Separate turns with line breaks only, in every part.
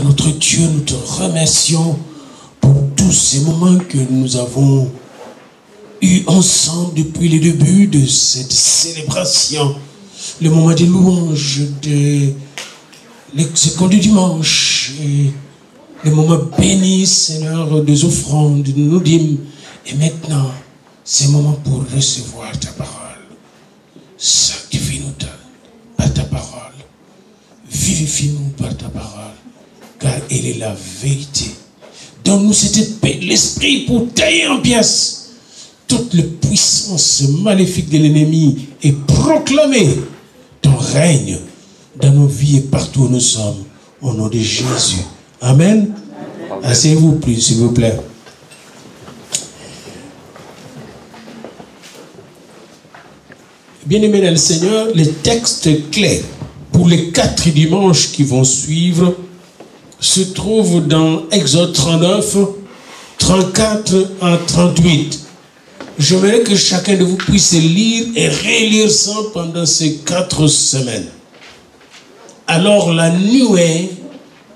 Seigneur, notre Dieu, nous te remercions pour tous ces moments que nous avons eus ensemble depuis le début de cette célébration. Le moment des louanges, de l'exécution du dimanche, et le moment béni, Seigneur, des offrandes, nous dîmes. Et maintenant, c'est le moment pour recevoir ta parole. Sanctifie-nous par ta parole. Vivifie-nous par ta parole, car elle est la vérité. Donne-nous cette paix, l'esprit pour tailler en pièces toute la puissance maléfique de l'ennemi et proclamer ton règne dans nos vies et partout où nous sommes, au nom de Jésus. Amen. Asseyez-vous plus, s'il vous plaît. Bien-aimés dans le Seigneur, les textes clés pour les 4 dimanches qui vont suivre se trouvent dans Exode 39, 34 à 38. J'aimerais que chacun de vous puisse lire et relire ça pendant ces 4 semaines. Alors la nuée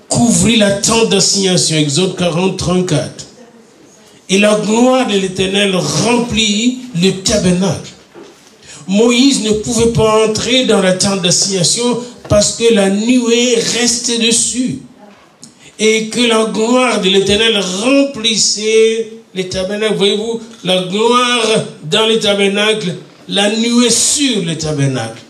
couvrit la tente d'assignation, Exode 40, 34. Et la gloire de l'Éternel remplit le tabernacle. Moïse ne pouvait pas entrer dans la tente d'assignation parce que la nuée restait dessus. Et que la gloire de l'Éternel remplissait les tabernacles. Voyez-vous, la gloire dans les tabernacles, la nuée sur les tabernacles.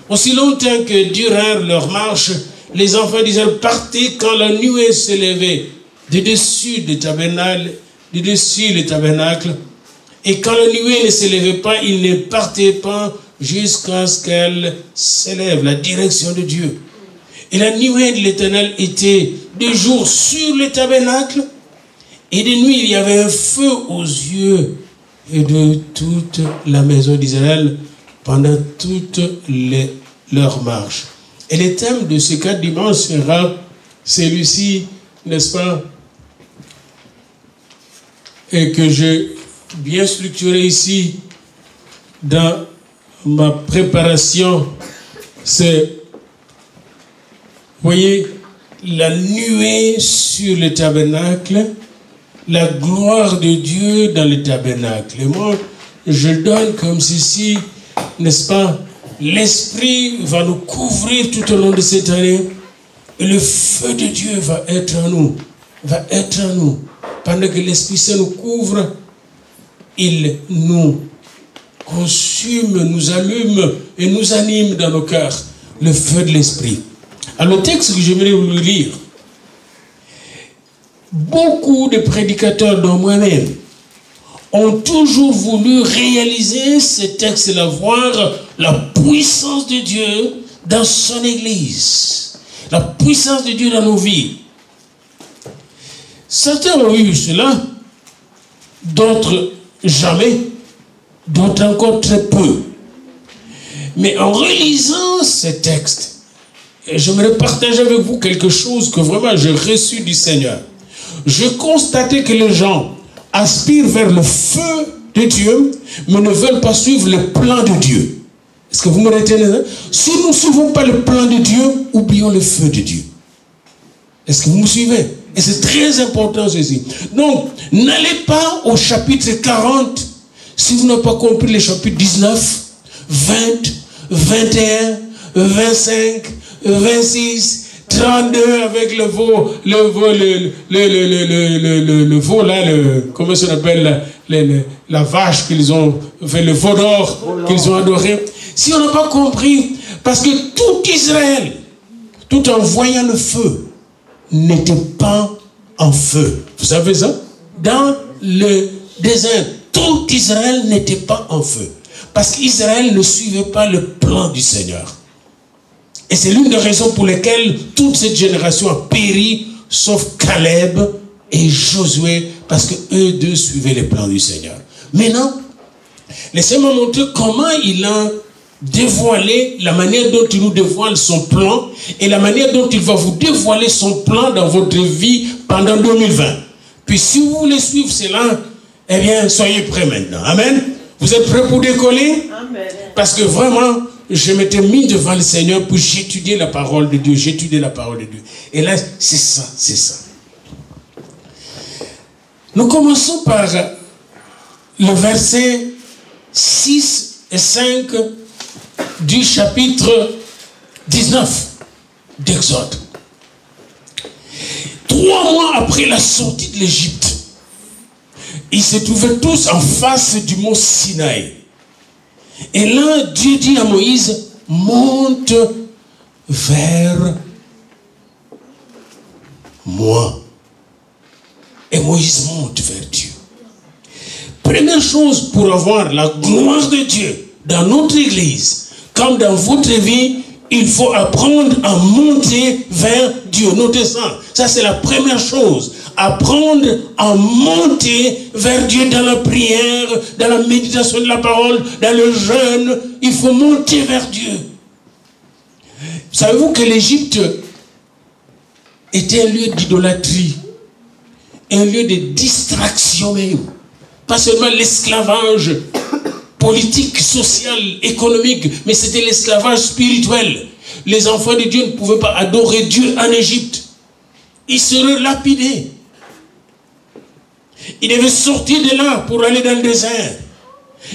Aussi longtemps que durèrent leur marche, les enfants d'Israël partaient quand la nuée s'élevait de dessus des tabernacles, de dessus les tabernacles. Et quand la nuée ne s'élevait pas, ils ne partaient pas jusqu'à ce qu'elle s'élève, la direction de Dieu. Et la nuée de l'Éternel était de jour sur le tabernacle, et de nuit il y avait un feu aux yeux de toute la maison d'Israël pendant toute leur marche. Et le thème de ces 4 dimanches sera celui-ci, n'est-ce pas, et que j'ai bien structuré ici dans ma préparation. C'est, voyez, la nuée sur le tabernacle, la gloire de Dieu dans le tabernacle. Et moi, je donne comme ceci, n'est-ce pas, l'Esprit va nous couvrir tout au long de cette année, et le feu de Dieu va être en nous, pendant que l'Esprit Saint nous couvre. Il nous consume, nous allume et nous anime dans nos cœurs, le feu de l'Esprit. Alors, le texte que j'aimerais vous lire, beaucoup de prédicateurs, dont moi-même, ont toujours voulu réaliser ce texte-là, voir la puissance de Dieu dans son Église, la puissance de Dieu dans nos vies. Certains ont eu cela, d'autres jamais, d'autres encore très peu. Mais en relisant ces textes, j'aimerais partager avec vous quelque chose que vraiment j'ai reçu du Seigneur. Je constatais que les gens aspirent vers le feu de Dieu, mais ne veulent pas suivre le plan de Dieu. Est-ce que vous me retenez? Si nous ne suivons pas le plan de Dieu, oublions le feu de Dieu. Est-ce que vous me suivez? Et c'est très important ceci. Donc, n'allez pas au chapitre 40 si vous n'avez pas compris les chapitres 19, 20, 21, 25, 26, 32 avec le veau là, comment ça s'appelle, la vache qu'ils ont fait, le veau d'or qu'ils ont adoré. Si on n'a pas compris, parce que tout Israël, tout en voyant le feu, n'était pas en feu. Vous savez ça? Dans le désert, tout Israël n'était pas en feu. Parce qu'Israël ne suivait pas le plan du Seigneur. Et c'est l'une des raisons pour lesquelles toute cette génération a péri, sauf Caleb et Josué, parce qu'eux deux suivaient les plans du Seigneur. Maintenant, laissez-moi montrer comment il a dévoilé, la manière dont il nous dévoile son plan et la manière dont il va vous dévoiler son plan dans votre vie pendant 2020. Puis si vous voulez suivre cela, eh bien, soyez prêts maintenant. Amen. Vous êtes prêts pour décoller? Amen. Parce que vraiment, je m'étais mis devant le Seigneur pour j'étudier la parole de Dieu, j'étudiais la parole de Dieu. Et là, c'est ça, c'est ça. Nous commençons par le verset 6 et 5 du chapitre 19 d'Exode. 3 mois après la sortie de l'Égypte, ils se trouvaient tous en face du mont Sinaï. Et là, Dieu dit à Moïse, monte vers moi. Et Moïse monte vers Dieu. Première chose pour avoir la gloire de Dieu dans notre église, comme dans votre vie, il faut apprendre à monter vers Dieu. Notez ça. Ça, c'est la première chose. Apprendre à monter vers Dieu dans la prière, dans la méditation de la parole, dans le jeûne. Il faut monter vers Dieu. Savez-vous que l'Égypte était un lieu d'idolâtrie, un lieu de distraction même. Pas seulement l'esclavage politique, social, économique, mais c'était l'esclavage spirituel. Les enfants de Dieu ne pouvaient pas adorer Dieu en Égypte. Ils seraient lapidés. Ils devaient sortir de là pour aller dans le désert.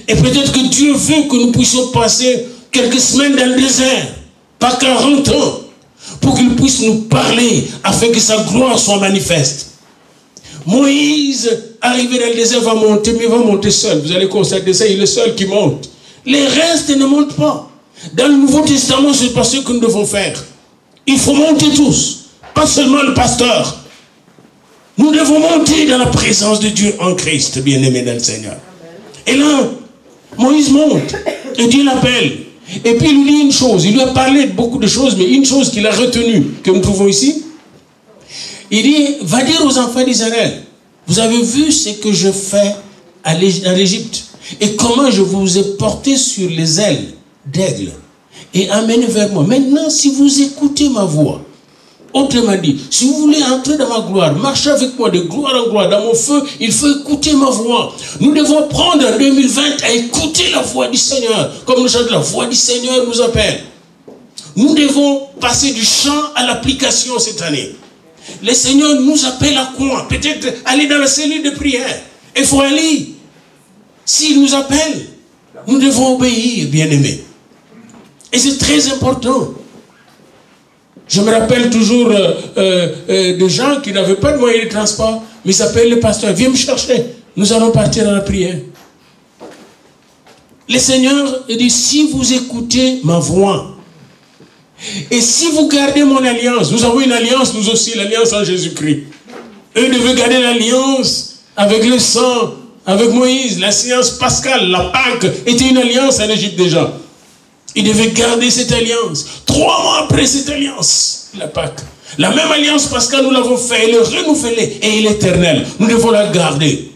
Et peut-être que Dieu veut que nous puissions passer quelques semaines dans le désert, pas 40 ans, pour qu'il puisse nous parler afin que sa gloire soit manifeste. Moïse, arrivé dans le désert, va monter, mais il va monter seul. Vous allez constater ça, il est le seul qui monte. Les restes ne montent pas. Dans le Nouveau Testament, c'est pas ce que nous devons faire. Il faut monter tous, pas seulement le pasteur. Nous devons monter dans la présence de Dieu en Christ, bien-aimés dans le Seigneur. Et là, Moïse monte, et Dieu l'appelle. Et puis il lui dit une chose, il lui a parlé de beaucoup de choses, mais une chose qu'il a retenue, que nous trouvons ici, il dit, va dire aux enfants d'Israël, vous avez vu ce que je fais à l'Égypte, et comment je vous ai porté sur les ailes d'aigle, et amené vers moi. Maintenant, si vous écoutez ma voix, autrement dit, si vous voulez entrer dans ma gloire, marcher avec moi de gloire en gloire, dans mon feu, il faut écouter ma voix. Nous devons prendre en 2020 à écouter la voix du Seigneur. Comme nous chantons, la voix du Seigneur nous appelle. Nous devons passer du chant à l'application cette année. Le Seigneur nous appelle à quoi? Peut-être aller dans la cellule de prière. Il faut aller. S'il nous appelle, nous devons obéir, bien-aimés. Et c'est très important. Je me rappelle toujours de gens qui n'avaient pas de moyens de transport, mais ils s'appellent le pasteur, viens me chercher, nous allons partir à la prière. Le Seigneur dit, si vous écoutez ma voix, et si vous gardez mon alliance, nous avons une alliance, nous aussi, l'alliance en Jésus-Christ. Eux devaient garder l'alliance avec le sang, avec Moïse, l'alliance pascale, la Pâque, était une alliance en Égypte déjà. Il devait garder cette alliance. 3 mois après cette alliance, la Pâque. La même alliance parce que nous l'avons fait, elle est renouvelée et elle est éternelle. Nous devons la garder.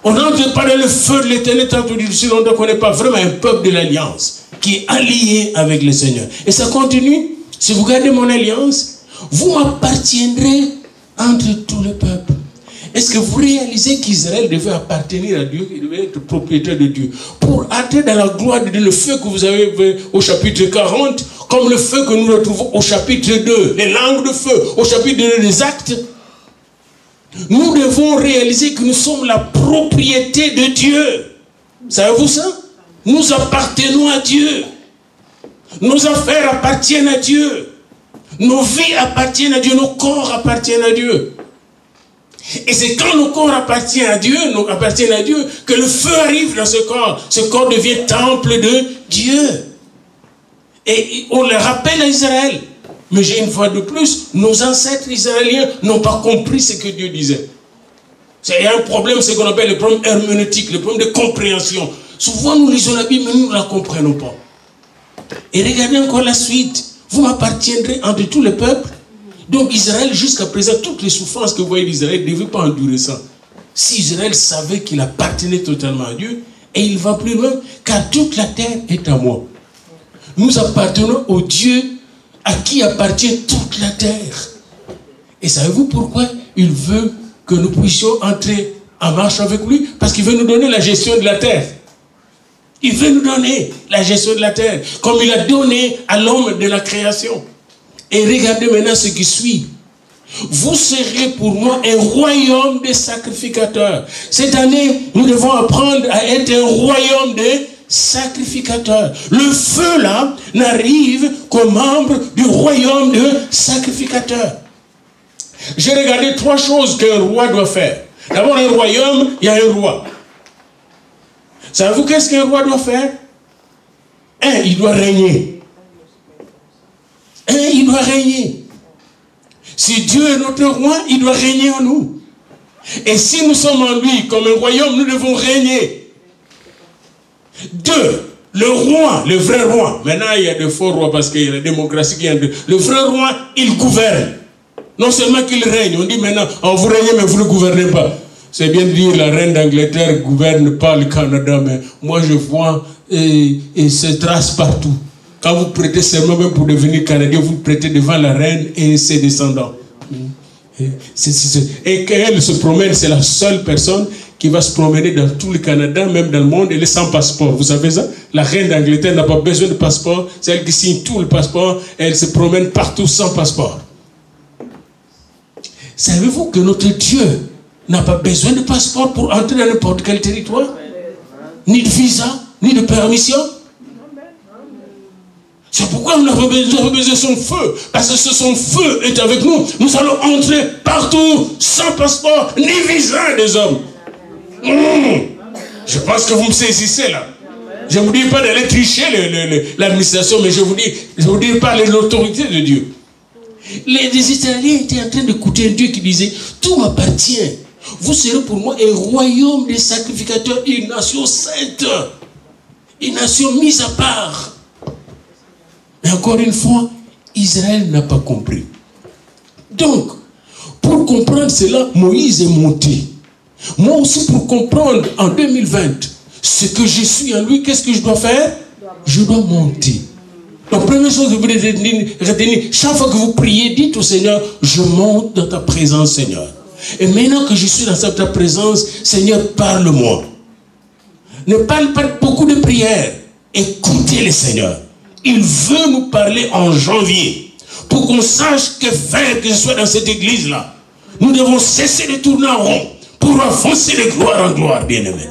On n'entre pas dans le feu de l'éternel tant si on ne connaît pas vraiment un peuple de l'alliance qui est allié avec le Seigneur. Et ça continue. Si vous gardez mon alliance, vous m'appartiendrez entre tous les peuples. Est-ce que vous réalisez qu'Israël devait appartenir à Dieu, il devait être propriétaire de Dieu? Pour entrer dans la gloire de Dieu, le feu que vous avez vu au chapitre 40, comme le feu que nous retrouvons au chapitre 2, les langues de feu, au chapitre 2 des actes, nous devons réaliser que nous sommes la propriété de Dieu. Savez-vous ça? Nous appartenons à Dieu. Nos affaires appartiennent à Dieu. Nos vies appartiennent à Dieu. Nos corps appartiennent à Dieu. Et c'est quand nos corps appartiennent à Dieu, que le feu arrive dans ce corps. Ce corps devient temple de Dieu. Et on le rappelle à Israël. Mais j'ai une fois de plus, nos ancêtres israéliens n'ont pas compris ce que Dieu disait. Il y a un problème, ce qu'on appelle le problème herméneutique, le problème de compréhension. Souvent nous lisons la Bible, mais nous ne la comprenons pas. Et regardez encore la suite. Vous m'appartiendrez entre tous les peuples. Donc Israël, jusqu'à présent, toutes les souffrances que vous voyez d'Israël ne devaient pas endurer ça. Si Israël savait qu'il appartenait totalement à Dieu, et il va plus loin, car toute la terre est à moi. Nous appartenons au Dieu à qui appartient toute la terre. Et savez-vous pourquoi il veut que nous puissions entrer en marche avec lui? Parce qu'il veut nous donner la gestion de la terre. Il veut nous donner la gestion de la terre, comme il a donné à l'homme de la création. Et regardez maintenant ce qui suit. Vous serez pour moi un royaume de sacrificateurs. Cette année, nous devons apprendre à être un royaume de sacrificateurs. Le feu là n'arrive qu'aux membres du royaume de sacrificateurs. J'ai regardé 3 choses qu'un roi doit faire. D'abord, un royaume, il y a un roi. Savez-vous qu'est-ce qu'un roi doit faire? Il doit régner. Il doit régner. Si Dieu est notre roi, il doit régner en nous. Et si nous sommes en lui comme un royaume, nous devons régner. 2, le roi, le vrai roi. Maintenant, il y a de faux rois parce qu'il y a la démocratie qui est en deux. Le vrai roi, il gouverne. Non seulement qu'il règne, on dit maintenant, vous régnez mais vous ne gouvernez pas. C'est bien de dire la reine d'Angleterre ne gouverne pas le Canada, mais moi je vois et se trace partout. Quand vous prêtez serment même pour devenir Canadien, vous prêtez devant la reine et ses descendants. Et quand elle se promène, c'est la seule personne qui va se promener dans tout le Canada, même dans le monde, elle est sans passeport. Vous savez ça? La reine d'Angleterre n'a pas besoin de passeport, c'est elle qui signe tout le passeport, elle se promène partout sans passeport. Savez-vous que notre Dieu n'a pas besoin de passeport pour entrer dans n'importe quel territoire? Ni de visa, ni de permission. C'est pourquoi nous avons besoin de son feu. Parce que son feu est avec nous. Nous allons entrer partout sans passeport, ni visa des hommes. Je pense que vous me saisissez là. Je ne vous dis pas d'aller tricher l'administration, mais je vous dis pas l'autorité de Dieu. Les Israéliens étaient en train d'écouter un Dieu qui disait, tout m'appartient. Vous serez pour moi un royaume des sacrificateurs, une nation sainte, une nation mise à part. Mais encore une fois, Israël n'a pas compris. Donc, pour comprendre cela, Moïse est monté. Moi aussi, pour comprendre en 2020 ce que je suis en lui, qu'est-ce que je dois faire? Je dois monter. La première chose que vous devez retenir, chaque fois que vous priez, dites au Seigneur, je monte dans ta présence, Seigneur. Et maintenant que je suis dans ta présence, Seigneur, parle-moi. Ne parle pas beaucoup de prières. Écoutez le Seigneur. Il veut nous parler en janvier. Pour qu'on sache que faire que je sois dans cette église-là. Nous devons cesser de tourner en rond. Pour avancer de gloire en gloire, bien-aimés.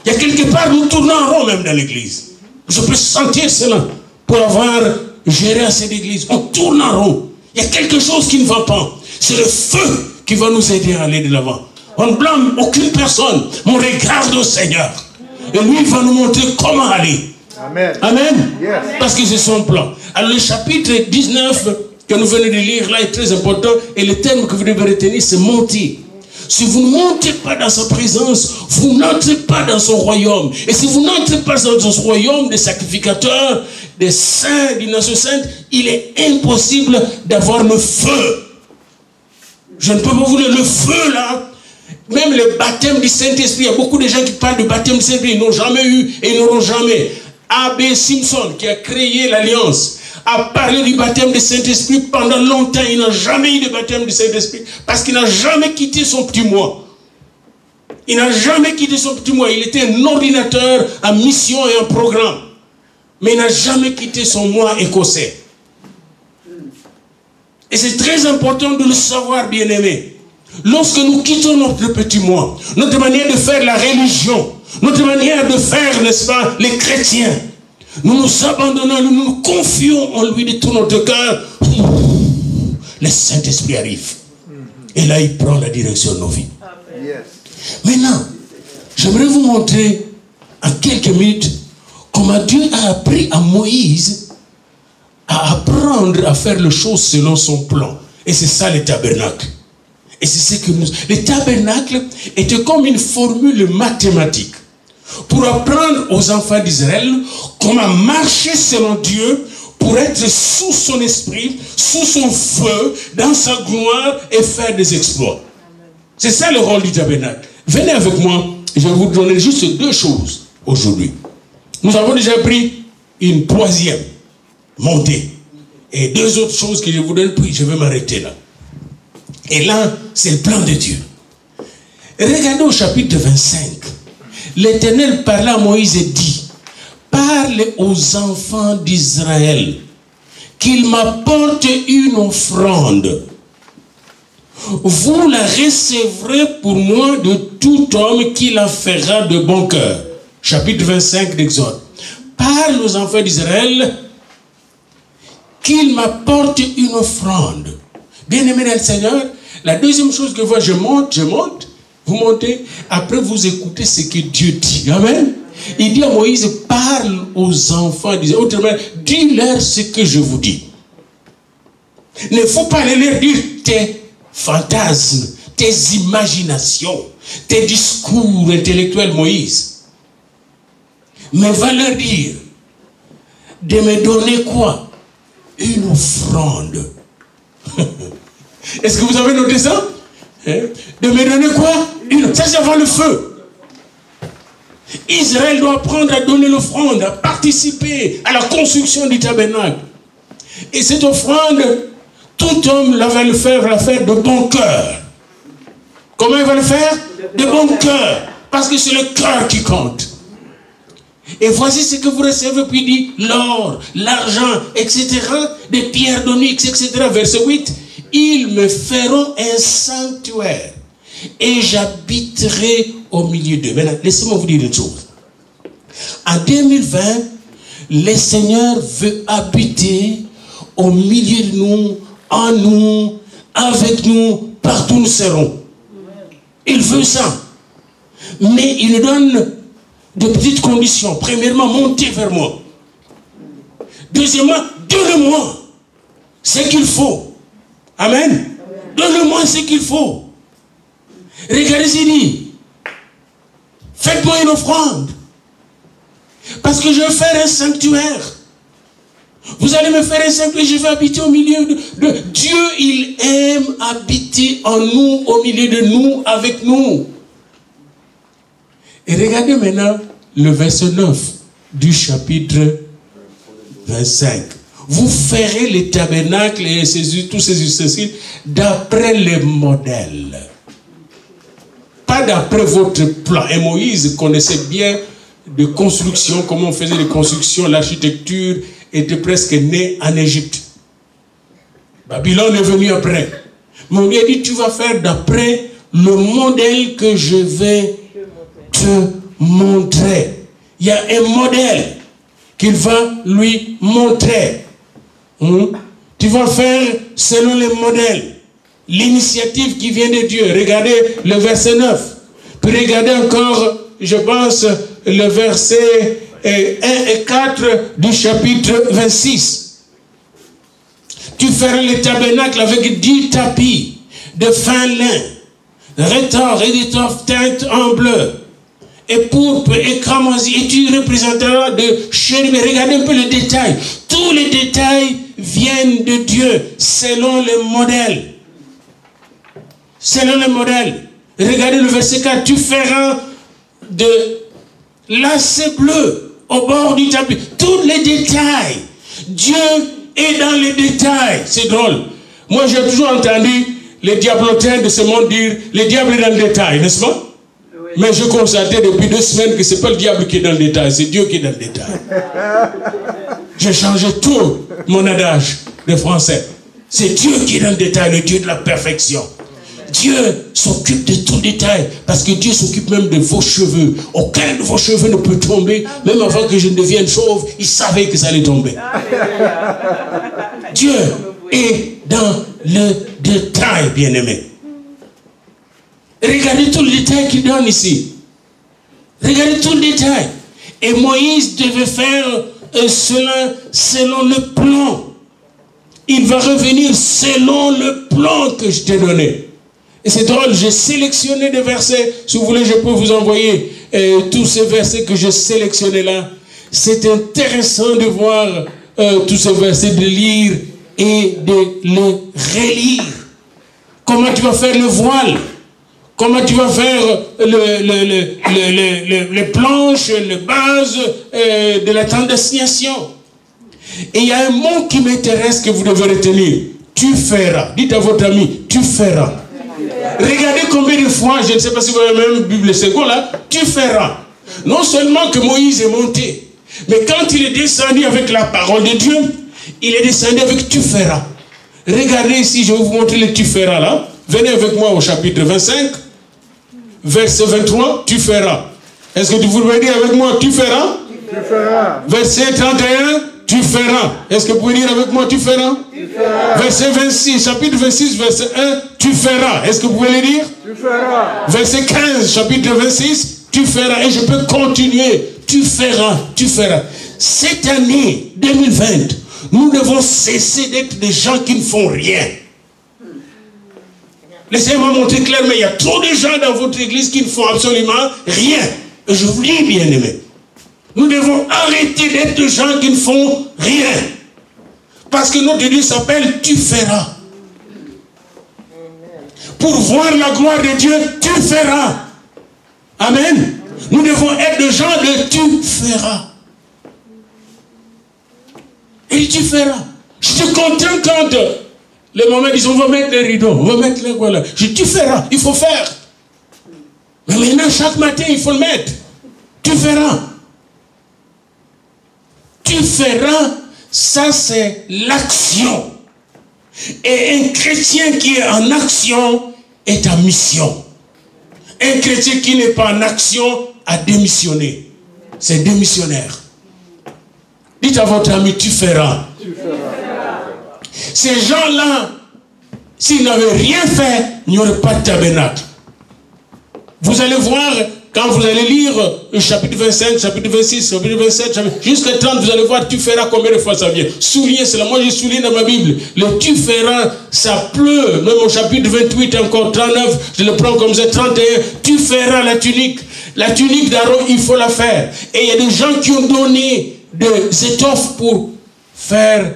Il y a quelque part, nous tournons en rond même dans l'église. Je peux sentir cela. Pour avoir géré à cette église. On tourne en rond. Il y a quelque chose qui ne va pas. C'est le feu qui va nous aider à aller de l'avant. On ne blâme aucune personne. On regarde au Seigneur. Et lui, il va nous montrer comment aller.
Amen.
Amen.
Yes.
Parce que c'est son plan. Alors le chapitre 19 que nous venons de lire là est très important. Et le terme que vous devez retenir, c'est monter. Si vous ne montez pas dans sa présence, vous n'entrez pas dans son royaume. Et si vous n'entrez pas dans son royaume des sacrificateurs, des saints, d'une nation sainte, il est impossible d'avoir le feu. Je ne peux pas vous dire, le feu là, même le baptême du Saint-Esprit, il y a beaucoup de gens qui parlent du baptême du Saint-Esprit, ils n'ont jamais eu et ils n'auront jamais. A.B. Simpson, qui a créé l'Alliance, a parlé du baptême du Saint-Esprit pendant longtemps. Il n'a jamais eu de baptême du Saint-Esprit parce qu'il n'a jamais quitté son petit moi. Il n'a jamais quitté son petit moi. Il était un ordinateur en mission et en programme. Mais il n'a jamais quitté son moi écossais. Et c'est très important de le savoir, bien-aimé. Lorsque nous quittons notre petit moi, notre manière de faire la religion, notre manière de faire, n'est-ce pas, les chrétiens, nous nous abandonnons, nous nous confions en lui de tout notre cœur. Le Saint-Esprit arrive. Et là, il prend la direction de nos vies. Yes. Maintenant, j'aimerais vous montrer en quelques minutes comment Dieu a appris à Moïse à apprendre à faire les choses selon son plan. Et c'est ça le tabernacle. Et c'est ce que nous... Le tabernacle était comme une formule mathématique pour apprendre aux enfants d'Israël comment marcher selon Dieu pour être sous son esprit, sous son feu, dans sa gloire et faire des exploits. C'est ça le rôle du tabernacle. Venez avec moi, je vais vous donner juste 2 choses aujourd'hui. Nous avons déjà pris une 3e montée. Et 2 autres choses que je vous donne, puis je vais m'arrêter là. Et là, c'est le plan de Dieu. Regardez au chapitre 25. L'Éternel parla à Moïse et dit, parle aux enfants d'Israël qu'ils m'apportent une offrande. Vous la recevrez pour moi de tout homme qui la fera de bon cœur. Chapitre 25 d'Exode. Parle aux enfants d'Israël qu'ils m'apportent une offrande. Bien-aimés dans le Seigneur, la deuxième chose que je monte, vous montez, après vous écoutez ce que Dieu dit. Amen. Il dit à Moïse, parle aux enfants d'Israël. Autrement, dis-leur ce que je vous dis. Il ne faut pas leur dire tes fantasmes, tes imaginations, tes discours intellectuels, Moïse. Mais va leur dire de me donner quoi? Une offrande. Est-ce que vous avez noté ça? De me donner quoi? Ça c'est avant le feu. Israël doit apprendre à donner l'offrande, à participer à la construction du tabernacle. Et cette offrande, tout homme va le faire de bon cœur. Comment il va le faire? De bon cœur. Parce que c'est le cœur qui compte. Et voici ce que vous recevez, puis il dit l'or, l'argent, etc., des pierres d'onyx, etc. Verset 8, ils me feront un sanctuaire et j'habiterai au milieu d'eux. Maintenant, laissez-moi vous dire une chose. En 2020, le Seigneur veut habiter au milieu de nous, en nous, avec nous, partout où nous serons. Il veut ça. Mais il nous donne de petites conditions. Premièrement, montez vers moi. Deuxièmement, donne-moi ce qu'il faut. Amen. Donne-moi ce qu'il faut. Regardez ce qu'il dit. Faites-moi une offrande. Parce que je vais faire un sanctuaire. Vous allez me faire un sanctuaire. Je vais habiter au milieu de Dieu. Il aime habiter en nous, au milieu de nous, avec nous. Et regardez maintenant le verset 9 du chapitre 25. Vous ferez les tabernacles et tous ces ustensiles d'après les modèles. Pas d'après votre plan. Et Moïse connaissait bien de construction, comment on faisait les constructions, l'architecture était presque née en Égypte. Babylone est venu après. Mais on lui a dit, tu vas faire d'après le modèle que je vais te montrer. Il y a un modèle qu'il va lui montrer. Tu vas faire selon les modèles. L'initiative qui vient de Dieu. Regardez le verset 9. Puis regardez encore, je pense, le verset 1 et 4 du chapitre 26. Tu feras le tabernacle avec 10 tapis de fin lin, retors et d'étoffe teinte en bleu, et pourpre et cramoisi, et tu représenteras de chérubins. Regardez un peu le détail. Tous les détails viennent de Dieu selon le modèle. Selon le modèle. Regardez le verset 4. Tu feras de lacets bleus au bord du tapis. Tous les détails. Dieu est dans les détails. C'est drôle. Moi, j'ai toujours entendu les diablotins de ce monde dire le diable est dans le détail, n'est-ce pas? Oui. Mais je constatais depuis 2 semaines que ce n'est pas le diable qui est dans le détail, c'est Dieu qui est dans le détail. J'ai changé tout mon adage de français. C'est Dieu qui est dans le détail, le Dieu de la perfection. Dieu s'occupe de tout détail, parce que Dieu s'occupe même de vos cheveux. Aucun de vos cheveux ne peut tomber, même avant que je ne devienne chauve, il savait que ça allait tomber. Dieu est dans le détail, bien-aimé. Regardez tout le détail qu'il donne ici. Regardez tout le détail. Et Moïse devait faire cela selon le plan. Il va revenir selon le plan que je t'ai donné. Et c'est drôle, j'ai sélectionné des versets. Si vous voulez, je peux vous envoyer tous ces versets que j'ai sélectionnés là. C'est intéressant de voir tous ces versets, de lire et de le relire. Comment tu vas faire le voile? Comment tu vas faire les planches, les bases de la tente d'assignation? Et il y a un mot qui m'intéresse que vous devez retenir. Tu feras. Dites à votre ami, tu feras. Regardez combien de fois, je ne sais pas si vous avez même Bible second là, tu feras. Non seulement que Moïse est monté, Mais quand il est descendu avec la parole de Dieu, il est descendu avec tu feras. Regardez ici, je vais vous montrer le tu feras là. Venez avec moi au chapitre 25, verset 23, tu feras. Est-ce que vous pouvez dire avec moi, tu feras? Tu feras. Verset 31, tu feras. Est-ce que vous pouvez dire avec moi, tu feras? Tu feras. Verset 26, chapitre 26, verset 1, tu feras. Est-ce que vous pouvez le dire? Tu feras. Verset 15, chapitre 26, tu feras. Et je peux continuer. Tu feras, tu feras. Cette année 2020, nous devons cesser d'être des gens qui ne font rien. Laissez-moi montrer clairement, il y a trop de gens dans votre église qui ne font absolument rien. Et je vous dis, bien aimé, nous devons arrêter d'être des gens qui ne font rien. Parce que notre Dieu s'appelle tu feras. Pour voir la gloire de Dieu, tu feras. Amen. Nous devons être des gens de tu feras. Et tu feras. Je suis content quand les mamans disent on va mettre les rideaux, on va mettre les voilà. Tu feras, il faut faire. Mais maintenant, chaque matin, il faut le mettre. Tu feras. Tu feras, ça c'est l'action. Et un chrétien qui est en action est en mission. Un chrétien qui n'est pas en action a démissionné. C'est démissionnaire. Dites à votre ami, tu feras. Tu feras. Ces gens-là, s'ils n'avaient rien fait, il n'y aurait pas de tabernacle. Vous allez voir, quand vous allez lire le chapitre 25, chapitre 26, chapitre 27, jusqu'à 30, vous allez voir, tu feras combien de fois ça vient. Souligner, c'est là, moi je souligne dans ma Bible. Le tu feras, ça pleut, même au chapitre 28, encore 39, je le prends comme ça, 31, tu feras la tunique. La tunique d'Aaron, il faut la faire. Et il y a des gens qui ont donné des étoffes pour faire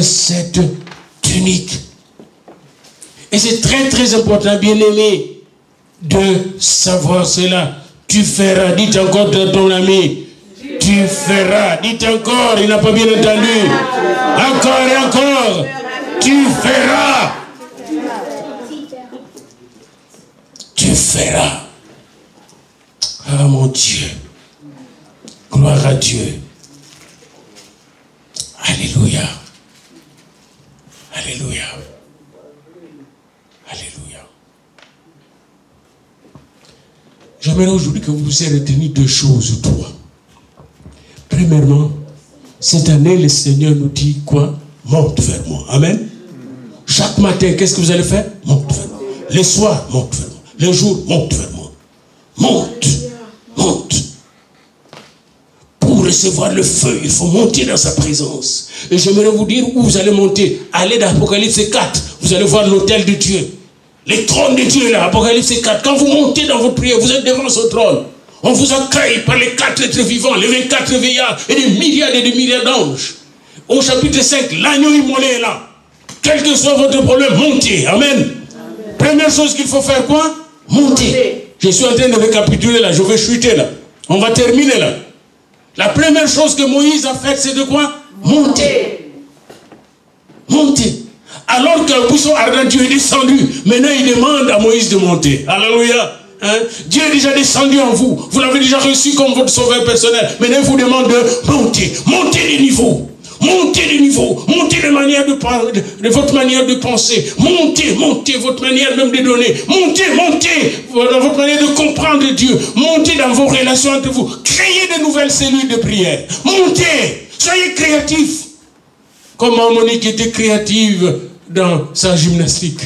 cette tunique. Et c'est très très important, bien aimé, de savoir cela. Tu feras, dites encore de ton ami, tu feras, dites encore, il n'a pas bien entendu. Encore et encore, tu feras. Tu feras. Ah mon Dieu, gloire à Dieu. Alléluia. Alléluia. Alléluia. J'aimerais aujourd'hui que vous puissiez retenir deux choses ou trois. Premièrement, cette année, le Seigneur nous dit quoi? Monte vers moi. Amen. Chaque matin, qu'est-ce que vous allez faire? Monte vers moi. Le soir, monte vers moi. Le jour, monte vers moi. Monte. Monte. Pour recevoir le feu, il faut monter dans sa présence. Et j'aimerais vous dire où vous allez monter. Allez dans Apocalypse 4. Vous allez voir l'autel de Dieu. Les trônes de Dieu là, Apocalypse 4. Quand vous montez dans votre prière, vous êtes devant ce trône. On vous accueille par les 4 êtres vivants, les 24 veillards et des milliards d'anges. Au chapitre 5, l'agneau immolé est là. Quel que soit votre problème, montez. Amen. Amen. Première chose qu'il faut faire quoi? Monter. Je suis en train de récapituler là, je vais chuter là. On va terminer là. La première chose que Moïse a faite, c'est de quoi? Monter. Monter. Alors que le buisson ardent, Dieu est descendu. Maintenant, il demande à Moïse de monter. Alléluia. Hein? Dieu est déjà descendu en vous. Vous l'avez déjà reçu comme votre sauveur personnel. Maintenant, il vous demande de monter. Montez de niveau. Montez de niveau. Montez de votre manière de penser. Montez votre manière même de donner. Montez dans votre manière de comprendre Dieu. Montez dans vos relations entre vous. Créez de nouvelles cellules de prière. Montez. Soyez créatifs. Comme Monique était créative dans sa gymnastique.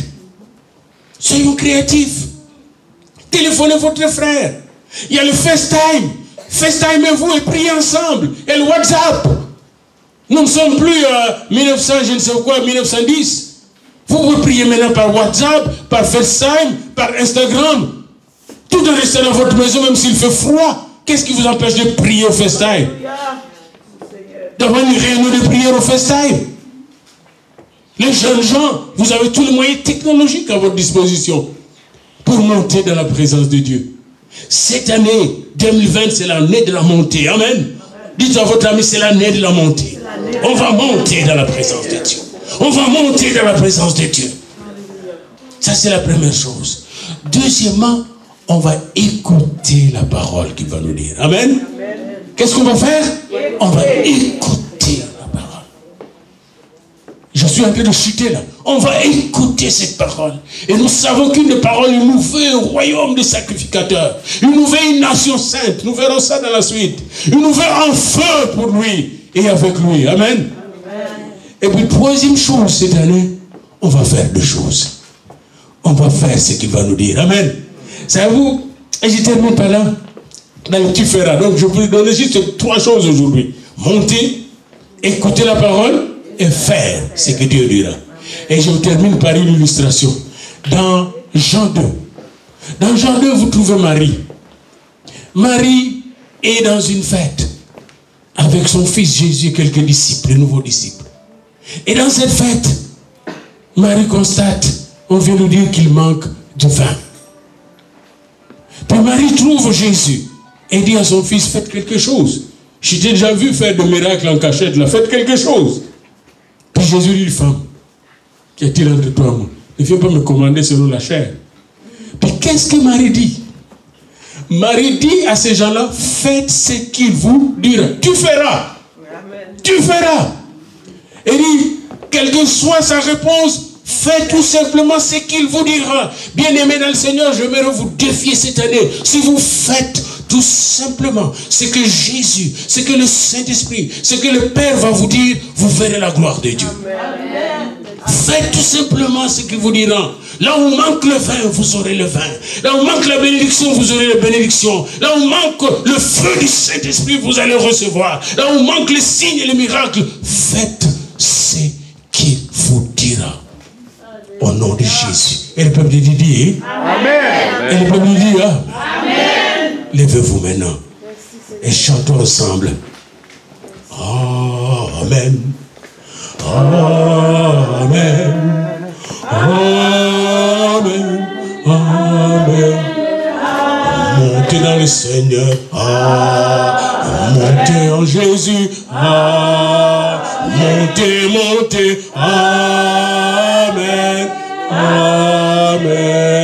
Soyons créatifs. Téléphonez votre frère. Il y a le FaceTime. FaceTimez-vous et priez ensemble. Et le WhatsApp. Nous ne sommes plus à 1900, je ne sais quoi, 1910. Vous pouvez prier maintenant par WhatsApp, par FaceTime, par Instagram. Tout en restant dans votre maison, même s'il fait froid. Qu'est-ce qui vous empêche de prier au FaceTime? D'avoir une réunion de prière au FaceTime. Les jeunes gens, vous avez tous les moyens technologiques à votre disposition pour monter dans la présence de Dieu. Cette année 2020, c'est l'année de la montée. Amen. Dites à votre ami, c'est l'année de la montée. On va monter dans la présence de Dieu. On va monter dans la présence de Dieu. Ça, c'est la première chose. Deuxièmement, on va écouter la parole qu'il va nous dire. Amen. Qu'est-ce qu'on va faire? On va écouter la parole. Je suis en train de chuter là. On va écouter cette parole. Et nous savons qu'une parole nous fait un royaume de sacrificateurs. Il nous fait une nation sainte. Nous verrons ça dans la suite. Il nous fait un feu pour lui et avec lui. Amen. Et puis, troisième chose cette année, on va faire deux choses. On va faire ce qu'il va nous dire. Amen. Savez-vous, et je termine par là, dans le tu feras. Donc, je peux vous donner juste trois choses aujourd'hui. Monter, écouter la parole et faire ce que Dieu dira. Et je termine par une illustration. Dans Jean 2. Dans Jean 2, vous trouvez Marie. Marie est dans une fête avec son fils Jésus et quelques disciples, de nouveaux disciples. Et dans cette fête, Marie constate, on vient nous dire qu'il manque de vin. Puis Marie trouve Jésus et dit à son fils, faites quelque chose. Je t'ai déjà vu faire des miracles en cachette, là, faites quelque chose. Puis Jésus dit, femme, qu'y a-t-il entre toi et moi? Ne viens pas me commander selon la chair. Puis qu'est-ce que Marie dit? Marie dit à ces gens-là, faites ce qu'il vous dira. Tu feras. Amen. Tu feras. Et dit, quelle que soit sa réponse, faites tout simplement ce qu'il vous dira. Bien-aimés dans le Seigneur, j'aimerais vous défier cette année. Si vous faites tout simplement ce que Jésus, ce que le Saint-Esprit, ce que le Père va vous dire, vous verrez la gloire de Dieu. Amen. Faites tout simplement ce qu'il vous dira. Là où manque le vin, vous aurez le vin. Là où manque la bénédiction, vous aurez la bénédiction. Là où manque le feu du Saint-Esprit, vous allez recevoir. Là où manque les signes et les miracles, faites ce qu'il vous dira. Au nom de Jésus. Et le peuple dit Amen. Et le peuple dit Amen. Levez-vous maintenant et chantons ensemble. Amen. Amen. Amen. Amen. Montez dans le Seigneur. Montez en Jésus. Montez, montez. Amen. Amen.